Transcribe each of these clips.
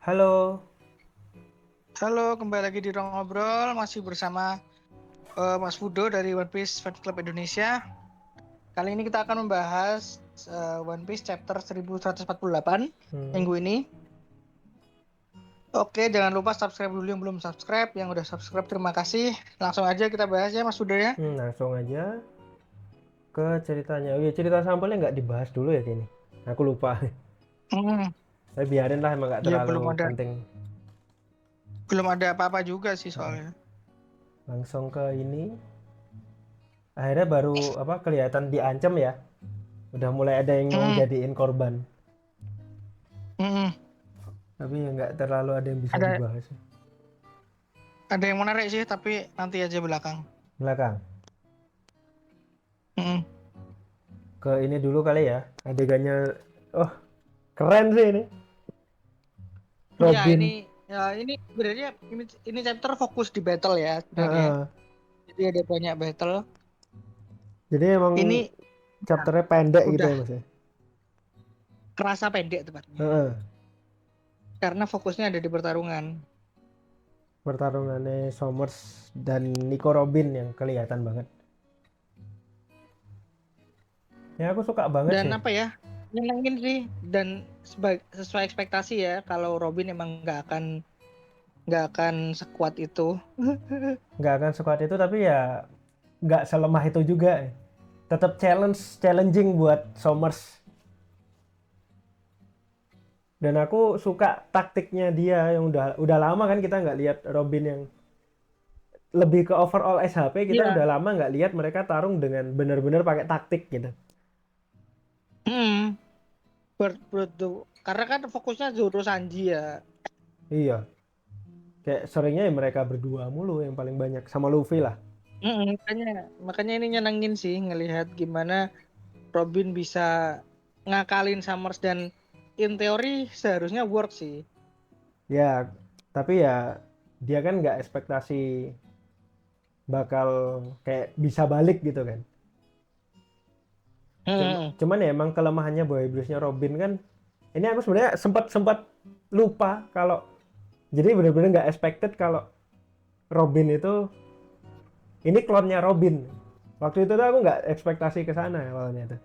Halo, Halo, kembali lagi di Ruang Ngobrol, masih bersama Mas Fudo dari One Piece Fan Club Indonesia. Kali ini kita akan membahas One Piece chapter 1148 hmm, minggu ini. Oke, jangan lupa subscribe dulu yang belum subscribe. Yang udah subscribe, terima kasih. Langsung aja kita bahas ya, Mas Fudo ya. langsung aja ke ceritanya. Oh iya, cerita sampelnya nggak dibahas dulu ya kini. Aku lupa. Hmm, Tapi biarin lah, emang nggak ya terlalu penting. belum ada apa-apa juga sih Heeh. soalnya. Langsung ke ini. Akhirnya baru apa kelihatan diancam ya. Udah mulai ada yang mau Hmm, jadiin korban. hmm, Tapi ya nggak terlalu ada yang bisa ada dibahas. ada yang menarik sih, tapi nanti aja belakang. Belakang. Hmm. Ke ini dulu kali ya. Adegannya. Oh, keren sih ini. Ya ini Robin. ini sebenarnya ini chapter fokus di battle ya sebenarnya. Heeh. Jadi ada banyak battle. Jadi emang Ini ya, chapternya pendek gitu udah ya mas ya. kerasa pendek tepatnya. Heeh. Karena fokusnya ada di pertarungan. Pertarungannya Somers dan Nico Robin yang kelihatan banget. Ya aku suka banget Dan sih. apa ya? Nyenengin sih dan sesuai ekspektasi ya kalau Robin emang nggak akan sekuat itu. Nggak akan sekuat itu tapi ya nggak selemah itu juga. Tetap challenging buat Somers. Dan aku suka taktiknya dia yang udah lama kan kita nggak lihat Robin yang lebih ke overall SHP, kita udah Iya. lama nggak lihat mereka tarung dengan benar-benar pakai taktik gitu. Hmm. Karena kan fokusnya Zoro Sanji ya. Iya, kayak seringnya ya mereka berdua mulu yang paling banyak sama Luffy lah. Makanya makanya ini nyenengin sih ngelihat gimana Robin bisa ngakalin Summers dan in teori seharusnya work sih. Ya, tapi ya dia kan nggak ekspektasi bakal kayak bisa balik gitu kan. Hmm. Cuman ya emang kelemahannya Boy Bluesnya Robin kan. Ini aku sebenarnya sempat sempat lupa kalau jadi bener-bener nggak expected kalau Robin itu ini klonnya Robin. Waktu itu tuh aku nggak ekspektasi ke sana awalnya tuh.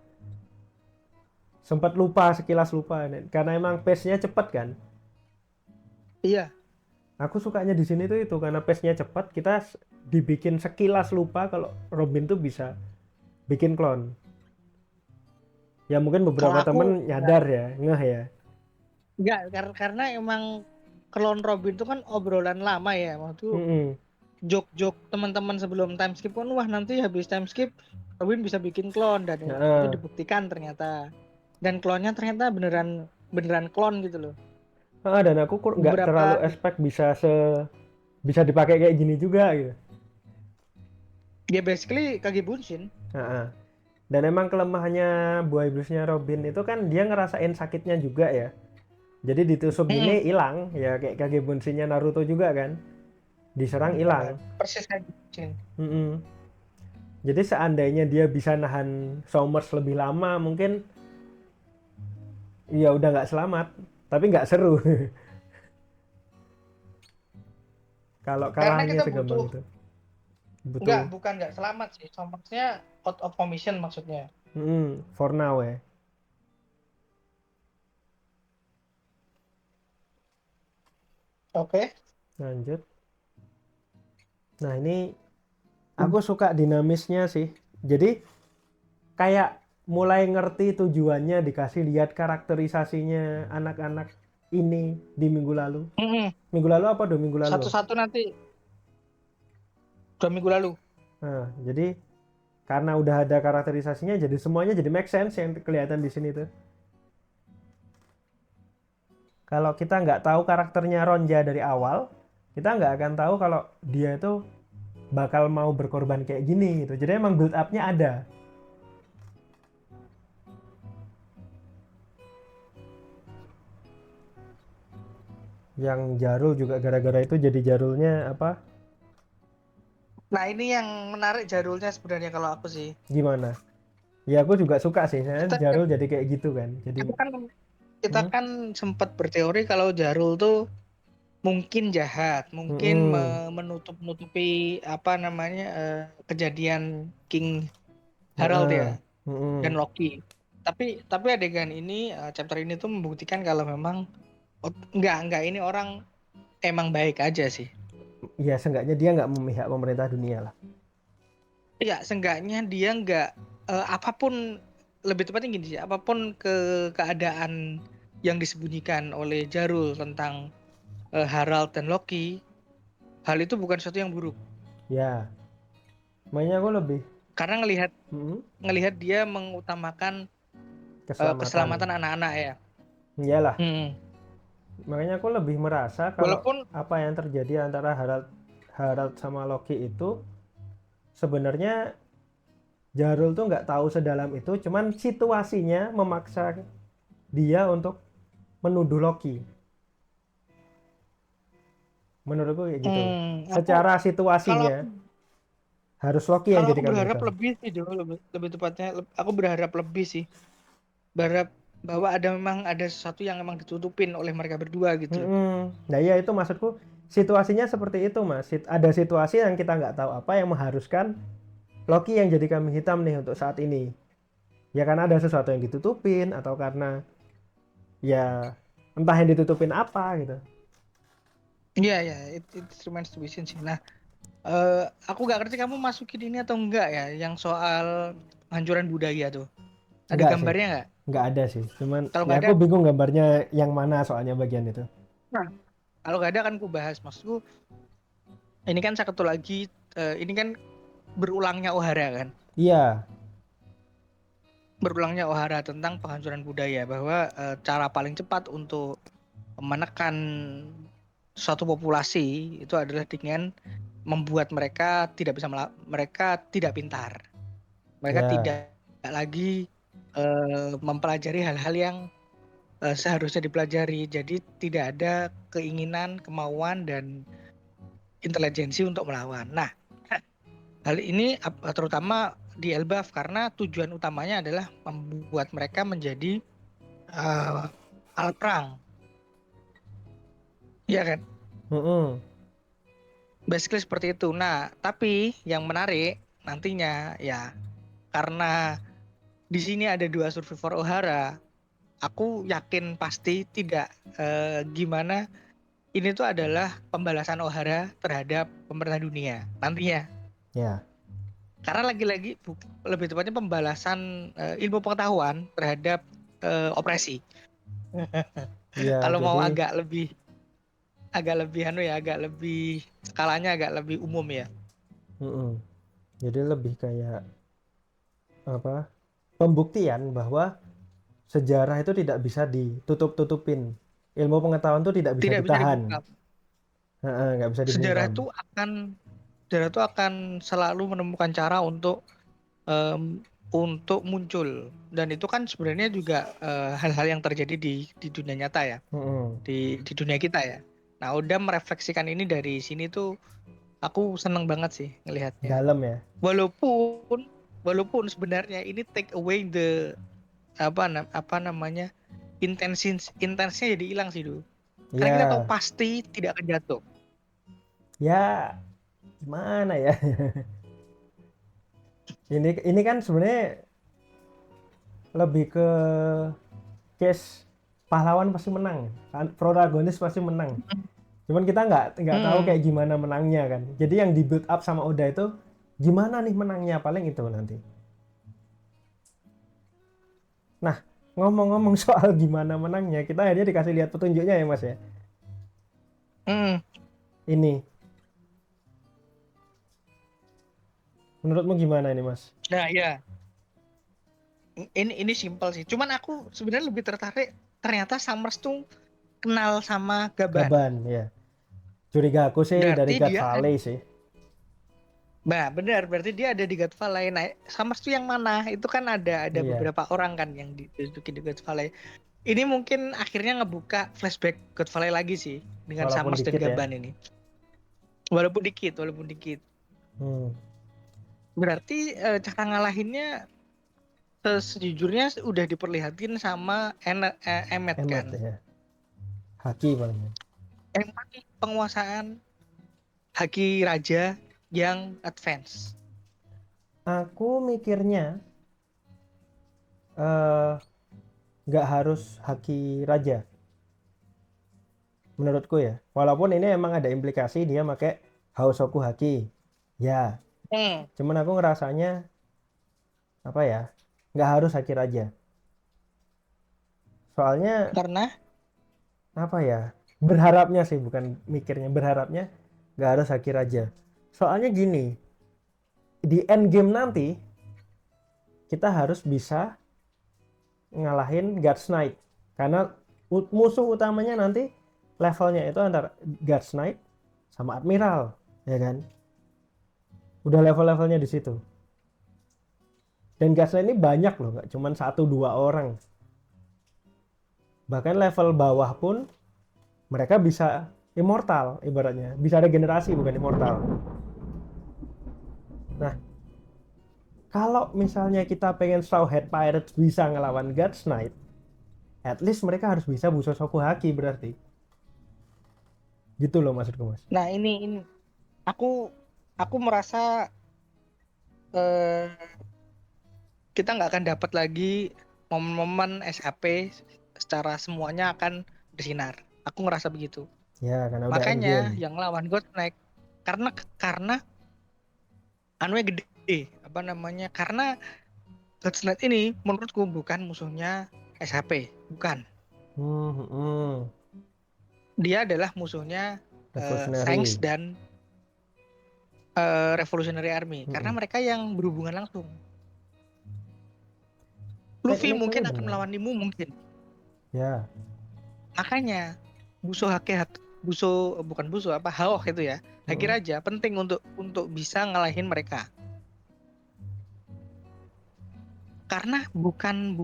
Sempat lupa sekilas lupa karena emang pace-nya cepet kan. Iya, Aku sukanya di sini tuh itu karena pace-nya cepet kita dibikin sekilas lupa kalau Robin tuh bisa bikin klon. Ya mungkin kalau beberapa aku temen nggak, nyadar ya, ngeh ya. karena emang Clone Robin itu kan obrolan lama ya. Waktu Mm-mm. jok-jok teman-teman sebelum time skip kan, wah nanti habis time skip Robin bisa bikin clone dan itu Heeh. dibuktikan ternyata. Dan klonnya ternyata beneran beneran klon gitu loh. Dan aku nggak terlalu Beberapa expect bisa dipakai kayak gini juga gitu. ya basically Kage Bunshin. Heeh. Dan emang kelemahannya buah iblisnya Robin itu kan dia ngerasain sakitnya juga ya. Jadi ditusuk gini Mm-mm. hilang ya kayak Kage Bunshin-nya Naruto juga kan. Diserang Ya, hilang. persis Kage Bunshin. Mm-mm. Jadi seandainya dia bisa nahan Somers lebih lama mungkin ya udah nggak selamat. Tapi nggak seru. Kalau Karena kalahnya kita segampang butuh, itu. Butuh. bukan nggak selamat sih, sompaknya out of commission maksudnya. For now ya. Oke. Lanjut. Nah ini aku suka dinamisnya sih. Jadi kayak mulai ngerti tujuannya dikasih lihat karakterisasinya anak-anak ini di minggu lalu. Mm-mm. Minggu lalu apa 2 minggu lalu? Satu-satu nanti 2 minggu lalu. Nah, jadi karena udah ada karakterisasinya jadi semuanya jadi make sense yang kelihatan di sini tuh. Kalau kita nggak tahu karakternya Ronja dari awal, kita nggak akan tahu kalau dia itu bakal mau berkorban kayak gini gitu. Jadi emang build up-nya ada. Yang Jarul juga gara-gara itu jadi Jarulnya apa? Nah, ini yang menarik jadulnya sebenarnya kalau aku sih. Gimana? Ya aku juga suka sih. Saya Kita Jarul jadi kayak gitu kan. Jadi itu kan kita Hmm? kan sempat berteori kalau Jarul tuh mungkin jahat, mungkin Mm-mm. menutupi apa namanya kejadian King Harald Heeh. ya dan Mm-mm. Loki. Tapi adegan ini chapter ini tuh membuktikan kalau memang enggak ini orang emang baik aja sih. Ya seenggaknya dia nggak memihak pemerintah dunia lah. Ya, seenggaknya dia enggak apapun lebih tepatnya gini sih, apapun keadaan yang disembunyikan oleh Jarul tentang Harald dan Loki, hal itu bukan sesuatu yang buruk. Ya, makanya aku lebih Karena ngelihat mm, ngelihat dia mengutamakan keselamatan. keselamatan anak-anak ya. Iyalah, Hmm. makanya aku lebih merasa kalau Walaupun apa yang terjadi antara Harald Harald sama Loki itu sebenarnya Jarul tuh nggak tahu sedalam itu, cuman situasinya memaksa dia untuk menuduh Loki. Menurutku kayak gitu. aku Secara kalau situasinya aku harus Loki yang kalau jadi aku kambing berharap hitam. lebih sih dulu lebih tepatnya aku berharap lebih sih, berharap bahwa memang ada sesuatu yang emang ditutupin oleh mereka berdua gitu. Mm-mm. Nah iya itu maksudku situasinya seperti itu mas. Ada situasi yang kita nggak tahu apa yang mengharuskan Loki yang jadi kambing hitam nih untuk saat ini. Ya karena ada sesuatu yang ditutupin atau karena ya entah yang ditutupin apa gitu. Iya ya, it remains to be seen sih. Nah, eh, aku nggak ngerti kamu masukin ini atau enggak ya, yang soal penghancuran budaya tuh. Ada Enggak sih, gambarnya nggak? nggak ada sih. Cuman Kalau ya nggak ada, aku bingung gambarnya yang mana soalnya bagian itu. nah, kalau nggak ada akan ku bahas. Maksudku, ini kan satu lagi, ini kan berulangnya Ohara kan, Iya, berulangnya Ohara tentang penghancuran budaya bahwa cara paling cepat untuk menekan suatu populasi itu adalah dengan membuat mereka tidak bisa mereka tidak pintar, mereka ya, tidak lagi mempelajari hal-hal yang seharusnya dipelajari. Jadi tidak ada keinginan, kemauan dan intelijensi untuk melawan. Nah, hal ini terutama di Elbaf karena tujuan utamanya adalah membuat mereka menjadi uh, alat perang, ya kan? mm-mm. Basically seperti itu. Nah, tapi yang menarik nantinya ya karena di sini ada dua survivor Ohara, aku yakin pasti tidak gimana ini tuh adalah pembalasan Ohara terhadap pemerintah dunia nantinya. Ya, Karena lagi-lagi lebih tepatnya pembalasan ilmu pengetahuan terhadap opresi. ya. Kalau mau Jadi, agak lebih anu ya, agak lebih skalanya agak lebih umum ya. mm-mm. Jadi lebih kayak apa? Pembuktian bahwa sejarah itu tidak bisa ditutup-tutupin. Ilmu pengetahuan itu tidak bisa Tidak bisa ditahan. dibungkam. Heeh, nggak bisa Sejarah dibungkam. itu akan sejarah itu akan selalu menemukan cara em, untuk muncul, dan itu kan sebenarnya juga hal-hal yang terjadi di dunia nyata ya, Mm-mm. di dunia kita ya. Nah, udah merefleksikan ini dari sini tuh aku seneng banget sih ngelihatnya. Dalam ya. Walaupun walaupun sebenarnya ini take away the apa namanya intensinya jadi hilang sih dulu. Karena kita tahu Ya, pasti tidak akan jatuh. ya gimana ya? Ini kan sebenarnya lebih ke case pahlawan pasti menang, kan protagonis pasti menang. Cuman kita nggak tahu Hmm. kayak gimana menangnya kan. Jadi yang di build up sama Oda itu gimana nih menangnya paling itu nanti. Nah, ngomong-ngomong soal gimana menangnya, kita akhirnya dikasih lihat petunjuknya ya Mas ya. Hmm. Ini menurutmu gimana ini Mas? Nah, ya. Ini simpel sih. Cuman aku sebenarnya lebih tertarik ternyata Summers tuh kenal sama Gaban. Gaban ya. Curiga aku sih dari Berarti God dia Valley sih. Nah, benar, berarti dia ada di God Valley. Nah, Summers tuh yang mana? Itu kan ada Iya, beberapa orang kan yang diduduki di God Valley. Ini mungkin akhirnya ngebuka flashback God Valley lagi sih dengan walaupun Summers dan dikit ya. Gaban ini. Walaupun dikit, walaupun dikit. Hmm. Berarti cara ngalahinnya sejujurnya udah diperlihatin sama Emmet Emmet kan. ya, haki paling. Emang penguasaan haki raja yang advance. Aku mikirnya eh, nggak harus haki raja menurutku ya, walaupun ini emang ada implikasi dia pakai Hausoku haki ya, Hmm, cuman aku ngerasanya apa ya, nggak harus haki raja, soalnya karena apa ya, berharapnya sih, bukan mikirnya, berharapnya nggak harus haki raja, soalnya gini, di end game nanti kita harus bisa ngalahin Guards Knight, karena musuh utamanya nanti levelnya itu antara Guards Knight sama Admiral, ya kan, udah level-levelnya di situ. Dan Guards Knight ini banyak loh, nggak cuma satu dua orang, bahkan level bawah pun mereka bisa immortal, ibaratnya bisa regenerasi bukan immortal. Nah, kalau misalnya kita pengen Straw Hat Pirates bisa ngelawan Guards Knight, at least mereka harus bisa Bushoku Haki berarti. Gitu loh maksudku, Mas. nah ini aku aku merasa eh, kita nggak akan dapat lagi momen-momen SAP secara semuanya akan bersinar. Aku ngerasa begitu. Ya, karena udah end game. Makanya yang lawan God Knight karena anunya gede, apa namanya? Karena God Knight ini menurutku bukan musuhnya SHP, bukan. Hmm, hmm. Dia adalah musuhnya Shanks Revolutionary. dan Revolutionary Army karena Hmm. mereka yang berhubungan langsung. Luffy Technically mungkin akan benar. melawan Nemo mungkin. Ya. Makanya Buso Buso bukan Buso apa Hawk itu ya. Haki Hmm. Raja penting untuk bisa ngalahin mereka. Karena bukan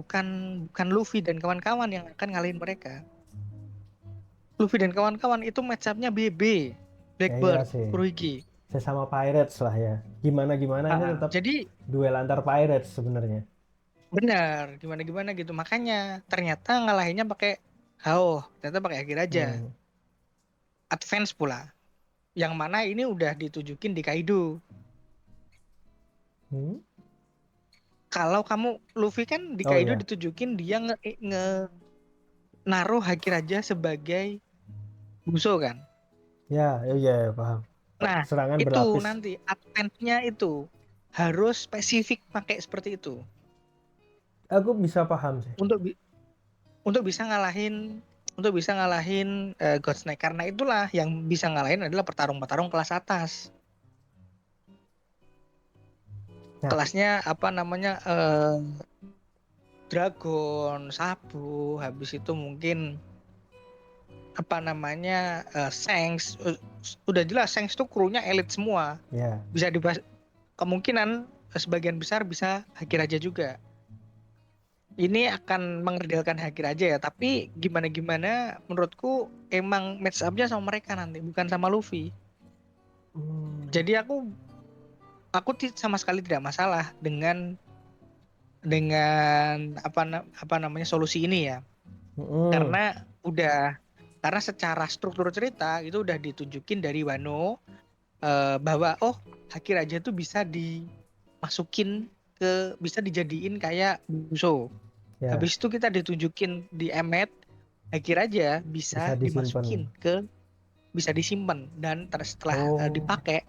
Luffy dan kawan-kawan yang akan ngalahin mereka. Luffy dan kawan-kawan itu match up-nya BB, Ya, iya Blackbird, sih. Kurohige. Sesama Pirates lah ya. Gimana-gimana ini tetap Jadi duel antar Pirates sebenarnya. benar gimana-gimana gitu. Makanya ternyata ngalahinnya pakai Hao, ternyata pakai Haki Raja. Hmm. Advance pula. Yang mana ini udah ditunjukin di Kaido. Hmm? Kalau kamu Luffy kan di Oh Kaido ya. ditunjukin dia naruh Haki Raja sebagai Buso kan. Ya, ya, ya, ya, paham. Nah, Serangan itu berlapis. nanti advance-nya itu harus spesifik pakai seperti itu Aku bisa paham sih. untuk untuk bisa ngalahin God Snake, karena itulah yang bisa ngalahin adalah petarung-petarung kelas atas. Nah, Kelasnya apa namanya Dragon, Sabu, habis itu mungkin apa namanya Shanks. Udah jelas Shanks tuh krunya elit semua. ya. Bisa dibahas kemungkinan sebagian besar bisa Haki Raja juga. Ini akan mengerdilkan Haki Raja ya, tapi gimana menurutku emang match up-nya sama mereka nanti, bukan sama Luffy. Hmm. Jadi aku sama sekali tidak masalah dengan apa namanya solusi ini ya. Hmm. Karena udah karena secara struktur cerita itu udah ditunjukin dari Wano bahwa oh Haki Raja itu bisa dimasukin bisa dijadiin kayak Buso. Ya, Habis itu kita ditunjukin di Emmet Haki Raja bisa bisa disimpan. dimasukin bisa disimpan dan setelah Oh, dipakai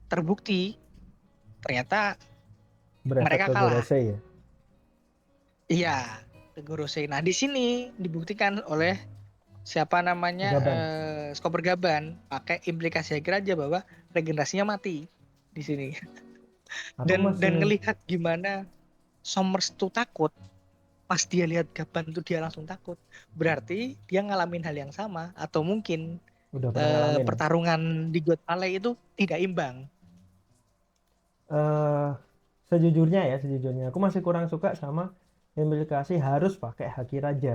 terbukti ternyata berefek mereka ke kalah. Gorosei ya. Iya, Gorosei. Nah, di sini dibuktikan oleh siapa namanya Gaban. Skoper Gaban pakai implikasi Haki Raja bahwa regenerasinya mati di sini. Aku Dan masih ngelihat gimana Somers tuh takut pas dia lihat Gaban tuh dia langsung takut. Berarti dia ngalamin hal yang sama atau mungkin udah pernah ngalamin. pertarungan di God Valley itu tidak imbang. eh sejujurnya aku masih kurang suka sama implikasi harus pakai haki raja.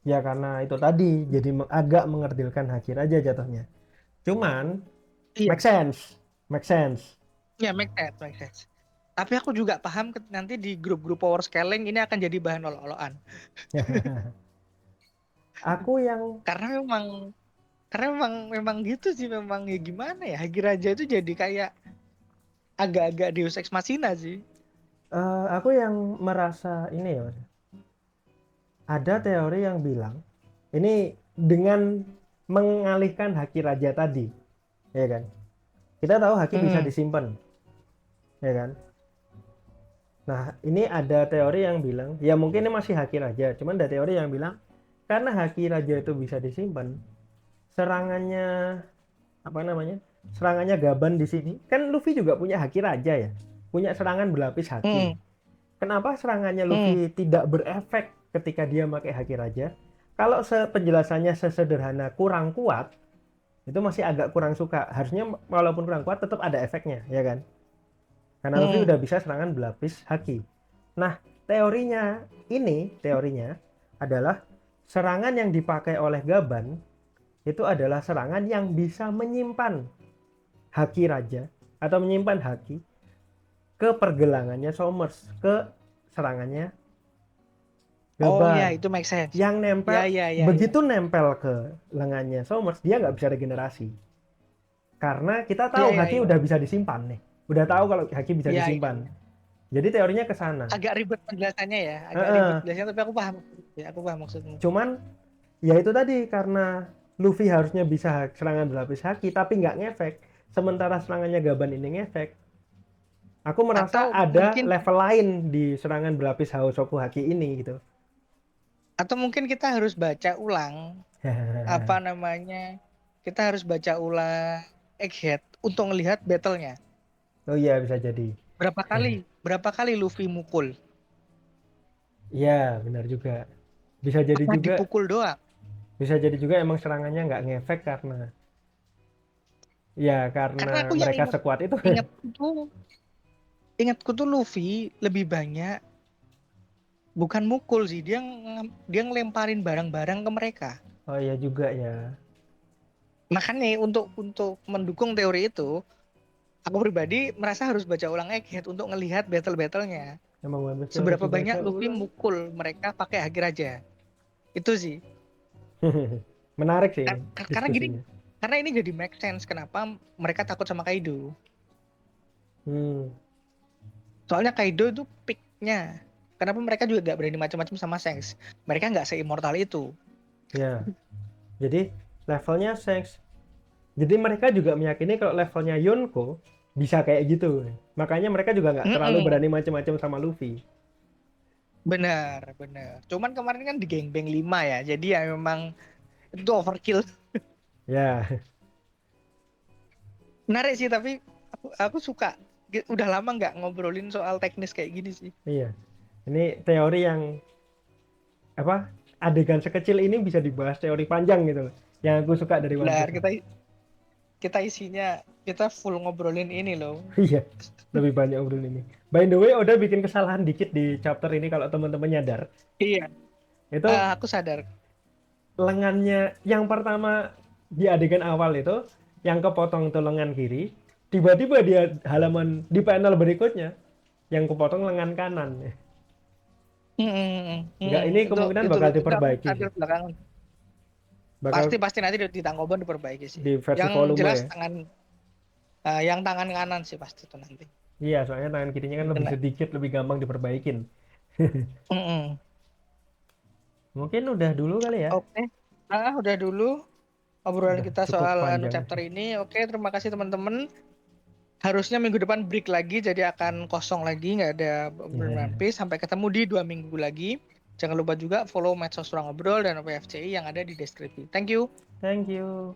Ya karena itu tadi jadi agak mengerdilkan haki raja jatuhnya. Cuman Iya, make sense, make sense. ya make sense, make sense. Tapi aku juga paham nanti di grup-grup power scaling ini akan jadi bahan olok-olokan. Aku yang Karena memang memang gitu sih, memang ya gimana ya, Hagi Raja itu jadi kayak agak-agak Deus Ex Machina sih. aku yang merasa ini ya Mas. Ada teori yang bilang ini dengan mengalihkan haki raja tadi, ya kan? Kita tahu haki bisa Mm-mm. disimpan, ya kan? Nah, ini ada teori yang bilang, ya mungkin ini masih haki raja, cuman ada teori yang bilang karena haki raja itu bisa disimpan, serangannya apa namanya? Serangannya Gaban di sini. Kan Luffy juga punya haki raja ya. Punya serangan berlapis haki. Mm-mm. Kenapa serangannya Mm-mm. Luffy tidak berefek ketika dia pakai haki raja? Kalau penjelasannya sesederhana kurang kuat, itu masih agak kurang suka. Harusnya walaupun kurang kuat tetap ada efeknya, ya kan? Karena Luffy Mm-mm. udah bisa serangan berlapis haki. Nah, teorinya adalah serangan yang dipakai oleh Gaban itu adalah serangan yang bisa menyimpan haki raja atau menyimpan haki ke pergelangannya Somers, ke serangannya Oh ya, Gaban itu make sense. yang Ya, nempel. ya, ya, ya. Begitu nempel ke lengannya Somers, dia nggak bisa regenerasi karena kita tahu Ya, ya, haki ya. udah bisa disimpan nih, udah tahu kalau haki bisa Ya, ya, disimpan, ya. jadi teorinya ke sana. Agak ribet penjelasannya ya, agak ribet Heeh. penjelasannya, tapi aku paham. Ya, aku paham maksudmu. Cuman ya itu tadi, karena Luffy harusnya bisa serangan berlapis haki tapi nggak ngefek, sementara serangannya Gaban ini ngefek. Aku merasa Atau ada mungkin level lain di serangan berlapis Haoshoku haki ini gitu. kita harus baca ulang apa namanya? Kita harus baca ulang Egghead untuk melihat battle-nya. Oh iya, bisa jadi. Berapa kali Luffy mukul? Iya, benar juga. Bisa jadi Apa juga, dipukul doang? emang serangannya nggak ngefek karena ya karena Karena aku yang mereka sekuat itu. ingatku tuh ingatku tuh Luffy lebih banyak bukan mukul sih, dia ngelemparin barang-barang ke mereka. Oh iya juga ya. Makanya untuk mendukung teori itu, aku pribadi merasa harus baca ulang Egghead untuk ngelihat battle-battlenya. Emang mesti harus Seberapa banyak dibaca Luffy ulang. mukul mereka pakai Haki Raja. Itu sih. Menarik sih ini Karena gini, diskusinya. karena ini jadi make sense kenapa mereka takut sama Kaido. Hmm, Soalnya Kaido itu peak-nya. Kenapa mereka juga gak berani macam-macam sama Shanks? Mereka nggak seimmortal itu. ya. Jadi levelnya Shanks. Jadi mereka juga meyakini kalau levelnya Yonko bisa kayak gitu. Makanya mereka juga nggak terlalu Mm-mm. berani macam-macam sama Luffy. Benar, benar. Cuman kemarin kan di Gengbang 5 ya. Jadi ya memang itu overkill. Ya, Menarik sih, tapi aku suka. Udah lama nggak ngobrolin soal teknis kayak gini sih. iya. Ini teori yang apa? Adegan sekecil ini bisa dibahas teori panjang gitu loh. Yang aku suka dari One Benar, Piece. kita isinya kita full ngobrolin ini loh. Iya, lebih banyak obrolan ini. By the way, udah bikin kesalahan dikit di chapter ini kalau teman-teman nyadar. Iya, Itu aku sadar. lengannya yang pertama di adegan awal itu, yang kepotong tuh lengan kiri, tiba-tiba dia halaman di panel berikutnya yang kepotong lengan kanan. Enggak, ini kemungkinan bakal Itu aku diperbaiki sih. sadar belakangan. Bakal Pasti nanti di Tangkoban diperbaiki sih. di versi Yang volume jelas ya. yang tangan kanan sih pasti itu nanti. Iya, soalnya tangan kirinya kan lebih Kena. sedikit, lebih gampang diperbaikin. Mm-mm. Mungkin udah dulu kali ya. Oke. Udah dulu obrolan Udah kita cukup soal panjang chapter sih. ini. Oke, terima kasih teman-teman. Harusnya minggu depan break lagi, jadi akan kosong lagi, nggak ada obrolan Ya, Piece. Sampai ketemu di 2 minggu lagi. Jangan lupa juga follow medsos Ruang Ngobrol dan WFCI yang ada di deskripsi. Thank you. thank you.